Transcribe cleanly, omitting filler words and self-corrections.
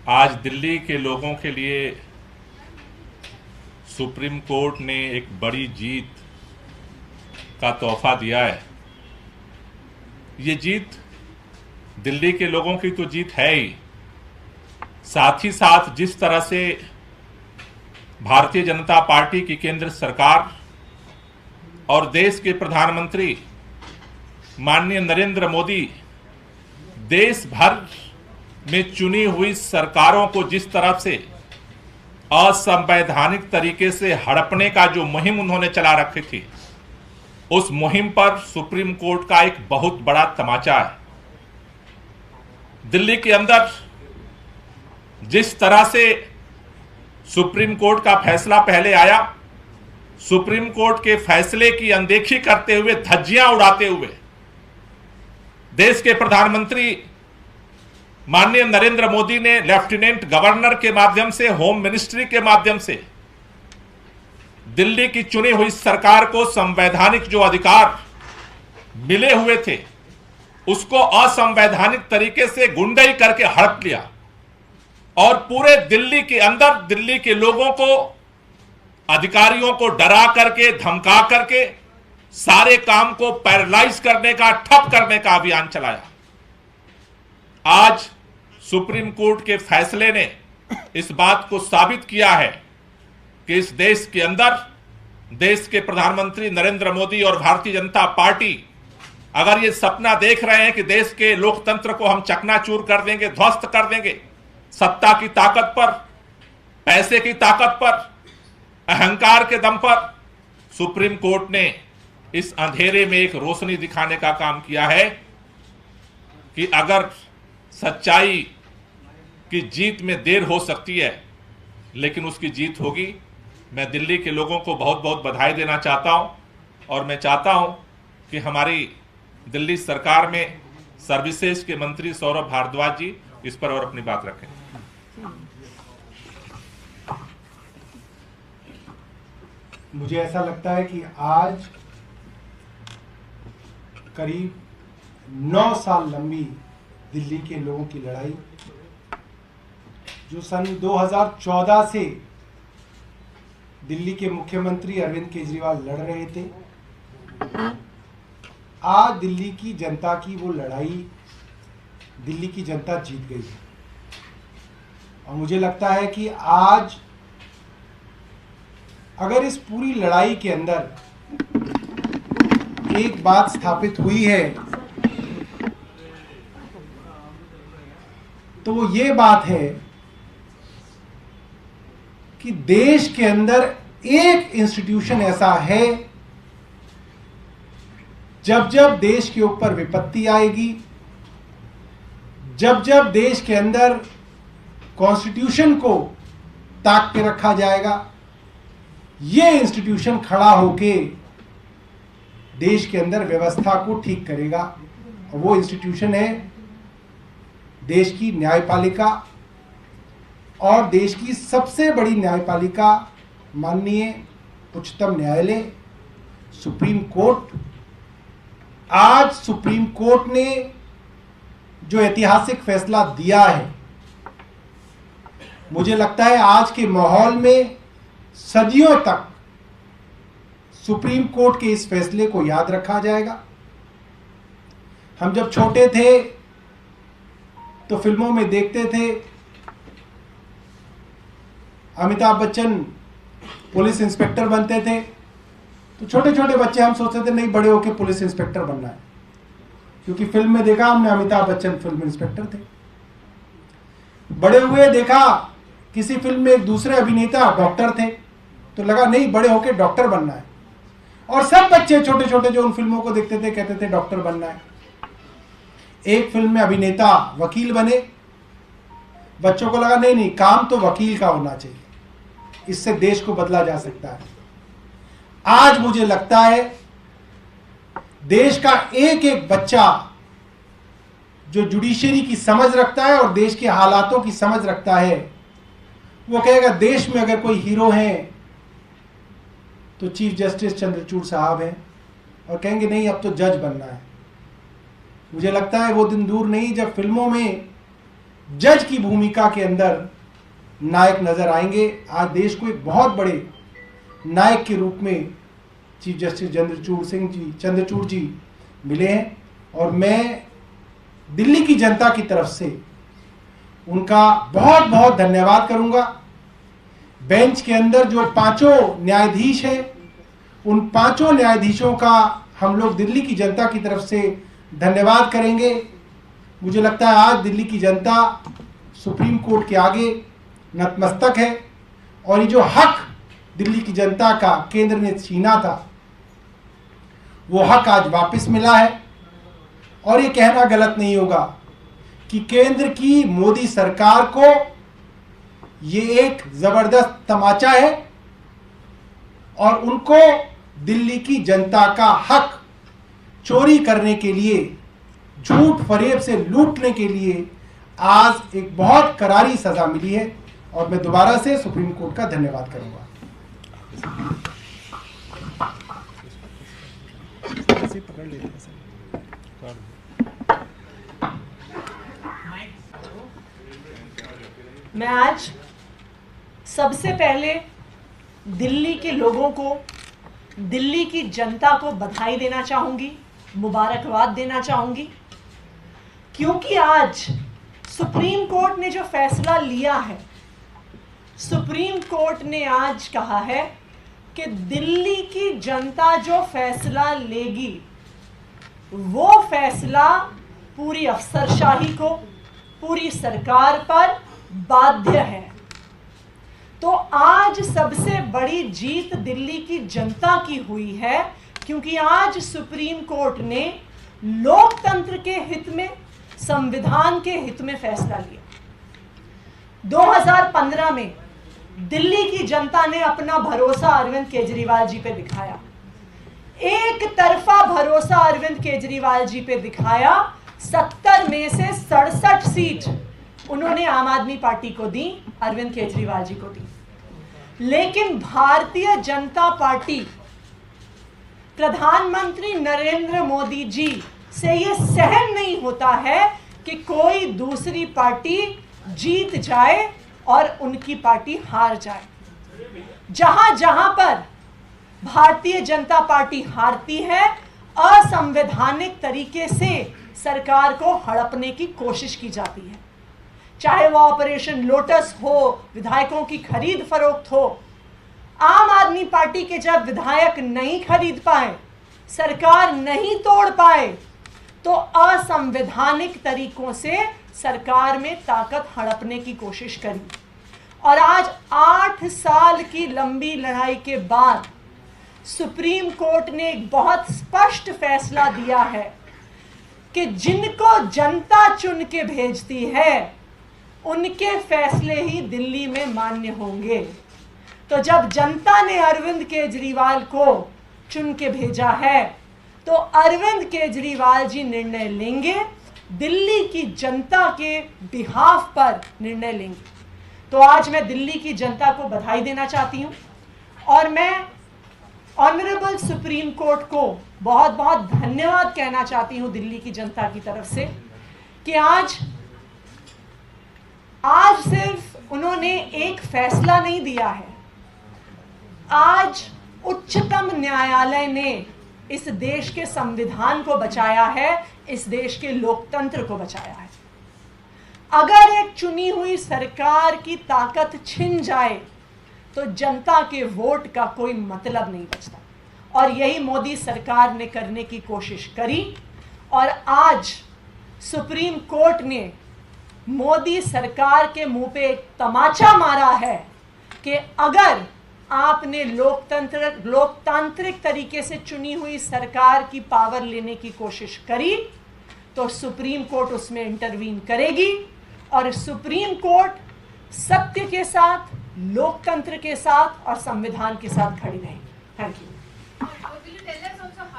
आज दिल्ली के लोगों के लिए सुप्रीम कोर्ट ने एक बड़ी जीत का तोहफा दिया है। ये जीत दिल्ली के लोगों की तो जीत है ही, साथ ही साथ जिस तरह से भारतीय जनता पार्टी की केंद्र सरकार और देश के प्रधानमंत्री माननीय नरेंद्र मोदी देश भर में चुनी हुई सरकारों को जिस तरह से असंवैधानिक तरीके से हड़पने का जो मुहिम उन्होंने चला रखी थी, उस मुहिम पर सुप्रीम कोर्ट का एक बहुत बड़ा तमाचा है। दिल्ली के अंदर जिस तरह से सुप्रीम कोर्ट का फैसला पहले आया, सुप्रीम कोर्ट के फैसले की अनदेखी करते हुए, धज्जियां उड़ाते हुए देश के प्रधानमंत्री माननीय नरेंद्र मोदी ने लेफ्टिनेंट गवर्नर के माध्यम से, होम मिनिस्ट्री के माध्यम से दिल्ली की चुनी हुई सरकार को संवैधानिक जो अधिकार मिले हुए थे, उसको असंवैधानिक तरीके से गुंडाई करके हड़प लिया और पूरे दिल्ली के अंदर दिल्ली के लोगों को, अधिकारियों को डरा करके, धमका करके सारे काम को पैरालाइज करने का, ठप करने का अभियान चलाया। आज सुप्रीम कोर्ट के फैसले ने इस बात को साबित किया है कि इस देश के अंदर देश के प्रधानमंत्री नरेंद्र मोदी और भारतीय जनता पार्टी अगर ये सपना देख रहे हैं कि देश के लोकतंत्र को हम चकनाचूर कर देंगे, ध्वस्त कर देंगे, सत्ता की ताकत पर, पैसे की ताकत पर, अहंकार के दम पर, सुप्रीम कोर्ट ने इस अंधेरे में एक रोशनी दिखाने का काम किया है कि अगर सच्चाई की जीत में देर हो सकती है, लेकिन उसकी जीत होगी। मैं दिल्ली के लोगों को बहुत बहुत बधाई देना चाहता हूं और मैं चाहता हूं कि हमारी दिल्ली सरकार में सर्विसेज के मंत्री सौरभ भारद्वाज जी इस पर और अपनी बात रखें। मुझे ऐसा लगता है कि आज करीब 9 साल लंबी दिल्ली के लोगों की लड़ाई, जो सन 2014 से दिल्ली के मुख्यमंत्री अरविंद केजरीवाल लड़ रहे थे, आज दिल्ली की जनता की वो लड़ाई दिल्ली की जनता जीत गई है। और मुझे लगता है कि आज अगर इस पूरी लड़ाई के अंदर एक बात स्थापित हुई है तो वो ये बात है कि देश के अंदर एक इंस्टीट्यूशन ऐसा है, जब जब देश के ऊपर विपत्ति आएगी, जब जब देश के अंदर कॉन्स्टिट्यूशन को ताक के रखा जाएगा, ये इंस्टीट्यूशन खड़ा होके देश के अंदर व्यवस्था को ठीक करेगा। और वो इंस्टीट्यूशन है देश की न्यायपालिका, और देश की सबसे बड़ी न्यायपालिका माननीय उच्चतम न्यायालय, सुप्रीम कोर्ट। आज सुप्रीम कोर्ट ने जो ऐतिहासिक फैसला दिया है, मुझे लगता है आज के माहौल में सदियों तक सुप्रीम कोर्ट के इस फैसले को याद रखा जाएगा। हम जब छोटे थे तो फिल्मों में देखते थे अमिताभ बच्चन पुलिस इंस्पेक्टर बनते थे, तो छोटे छोटे बच्चे हम सोचते थे नहीं, बड़े होकर पुलिस इंस्पेक्टर बनना है, क्योंकि फिल्म में देखा हमने अमिताभ बच्चन फिल्म इंस्पेक्टर थे। बड़े हुए देखा किसी फिल्म में एक दूसरे अभिनेता डॉक्टर थे, तो लगा नहीं, बड़े होकर डॉक्टर बनना है। और सब बच्चे छोटे छोटे जो उन फिल्मों को देखते थे कहते थे डॉक्टर बनना है। एक फिल्म में अभिनेता वकील बने, बच्चों को लगा नहीं नहीं, काम तो वकील का होना चाहिए, इससे देश को बदला जा सकता है। आज मुझे लगता है देश का एक एक बच्चा जो जुडिशरी की समझ रखता है और देश के हालातों की समझ रखता है, वो कहेगा देश में अगर कोई हीरो है तो चीफ जस्टिस चंद्रचूड़ साहब हैं, और कहेंगे नहीं अब तो जज बनना है। मुझे लगता है वो दिन दूर नहीं जब फिल्मों में जज की भूमिका के अंदर नायक नजर आएंगे। आज देश को एक बहुत बड़े नायक के रूप में चीफ जस्टिस चंद्रचूड़ जी मिले हैं और मैं दिल्ली की जनता की तरफ से उनका बहुत बहुत धन्यवाद करूंगा। बेंच के अंदर जो 5 न्यायाधीश हैं, उन 5 न्यायाधीशों का हम लोग दिल्ली की जनता की तरफ से धन्यवाद करेंगे। मुझे लगता है आज दिल्ली की जनता सुप्रीम कोर्ट के आगे नतमस्तक है और ये जो हक दिल्ली की जनता का केंद्र ने छीना था, वो हक आज वापस मिला है। और ये कहना गलत नहीं होगा कि केंद्र की मोदी सरकार को ये एक जबरदस्त तमाचा है और उनको दिल्ली की जनता का हक चोरी करने के लिए, झूठ फरेब से लूटने के लिए आज एक बहुत करारी सजा मिली है। और मैं दोबारा से सुप्रीम कोर्ट का धन्यवाद करूंगा। मैं आज सबसे पहले दिल्ली के लोगों को, दिल्ली की जनता को बधाई देना चाहूंगी, मुबारकबाद देना चाहूंगी, क्योंकि आज सुप्रीम कोर्ट ने जो फैसला लिया है, सुप्रीम कोर्ट ने आज कहा है कि दिल्ली की जनता जो फैसला लेगी वो फैसला पूरी अफसरशाही को, पूरी सरकार पर बाध्य है। तो आज सबसे बड़ी जीत दिल्ली की जनता की हुई है, क्योंकि आज सुप्रीम कोर्ट ने लोकतंत्र के हित में, संविधान के हित में फैसला लिया। 2015 में दिल्ली की जनता ने अपना भरोसा अरविंद केजरीवाल जी पे दिखाया। एक तरफा भरोसा अरविंद केजरीवाल जी पे दिखाया। 70 में से 67 सीट उन्होंने आम आदमी पार्टी को दी, अरविंद केजरीवाल जी को दी। लेकिन भारतीय जनता पार्टी, प्रधानमंत्री नरेंद्र मोदी जी से ये सहन नहीं होता है कि कोई दूसरी पार्टी जीत जाए और उनकी पार्टी हार जाए। जहां जहां पर भारतीय जनता पार्टी हारती है, असंवैधानिक तरीके से सरकार को हड़पने की कोशिश की जाती है। चाहे वो ऑपरेशन लोटस हो, विधायकों की खरीद फरोख्त हो। आम आदमी पार्टी के जब विधायक नहीं खरीद पाए, सरकार नहीं तोड़ पाए, तो असंवैधानिक तरीकों से सरकार में ताकत हड़पने की कोशिश करी। और आज 8 साल की लंबी लड़ाई के बाद सुप्रीम कोर्ट ने एक बहुत स्पष्ट फैसला दिया है कि जिनको जनता चुन के भेजती है, उनके फैसले ही दिल्ली में मान्य होंगे। तो जब जनता ने अरविंद केजरीवाल को चुन के भेजा है, तो अरविंद केजरीवाल जी निर्णय लेंगे, दिल्ली की जनता के बिहाफ पर निर्णय लेंगे। तो आज मैं दिल्ली की जनता को बधाई देना चाहती हूं और मैं ऑनरेबल सुप्रीम कोर्ट को बहुत बहुत धन्यवाद कहना चाहती हूं दिल्ली की जनता की तरफ से कि आज सिर्फ उन्होंने एक फैसला नहीं दिया है, आज उच्चतम न्यायालय ने इस देश के संविधान को बचाया है, इस देश के लोकतंत्र को बचाया है। अगर एक चुनी हुई सरकार की ताकत छिन जाए तो जनता के वोट का कोई मतलब नहीं बचता, और यही मोदी सरकार ने करने की कोशिश करी। और आज सुप्रीम कोर्ट ने मोदी सरकार के मुंह पे एक तमाचा मारा है कि अगर आपने लोकतांत्रिक तरीके से चुनी हुई सरकार की पावर लेने की कोशिश करी, तो सुप्रीम कोर्ट उसमें इंटरवीन करेगी और सुप्रीम कोर्ट सत्य के साथ, लोकतंत्र के साथ और संविधान के साथ खड़ी रहेगी। Thank you.